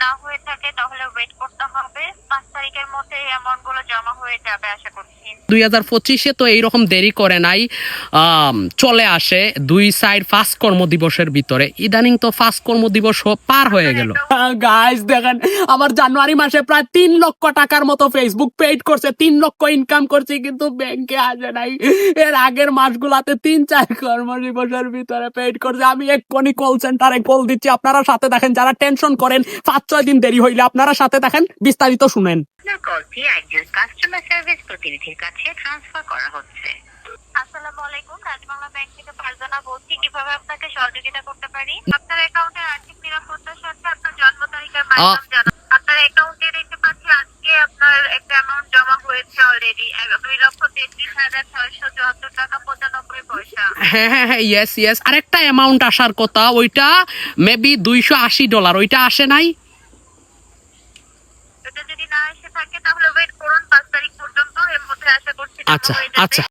না হয়ে থাকে তাহলে ওয়েট করতে হবে। 5 তারিখের মধ্যে এই অ্যামাউন্ট গুলো জমা হয়ে যাবে আশা করছি। 2025-এ তো এইরকম দেরি করে নাই, চলে আসে 2 কর্মদিবসের ভিতরে। ইদানিং তো 5 কর্মদিবস পার হয়ে গেল। গাইস দেখেন, আমার জানুয়ারি মাসে প্রায় 3 লক্ষ টাকার মতো ফেসবুক পেইড করছে, 3 লক্ষ ইনকাম করছি, কিন্তু ব্যাংকে আসে নাই। এর আগের মাসগুলাতে 3-4 কর্মদিবসের ভিতরে পেইড করছে। আমি এক্ষুনি কল সেন্টারে কল দিচ্ছি, আপনারা সাথে দেখেন। যারা টেনশন করেন 5-6 দিন দেরি হইলে, আপনারা সাথে দেখেন, বিস্তারিত শুনেন। আপনার কলটি একজন কাস্টমার সার্ভিস প্রতিনিধির কাছে ট্রান্সফার করা হচ্ছে। আসসালামু আলাইকুম, রাজবাংলা ব্যাংক থেকে ফারজানা বলছি। কিভাবে আপনাকে সহযোগিতা করতে পারি? আপনার অ্যাকাউন্টের আর্থিক নিরাপত্তার সাথে আপনার জন্ম তারিখের মাধ্যম জানান। আপনার অ্যাকাউন্টে দেখতে পাচ্ছি আজকে আপনার একটা অ্যামাউন্ট জমা হয়েছে অলরেডি, 2,33,674 টাকা 95 পয়সা। হ্যাঁ হ্যাঁ হ্যাঁ, ইয়েস ইয়েস। আরেকটা অ্যামাউন্ট আসার কথা, ওইটা মেবি $280, ওইটা আসে নাই। এটা যদি না এসে থাকে তাহলে ওয়েট করুন 5 তারিখ পর্যন্ত, এর মধ্যে আশা করছি জমা আচ্ছা হয়ে যাবে। আচ্ছা।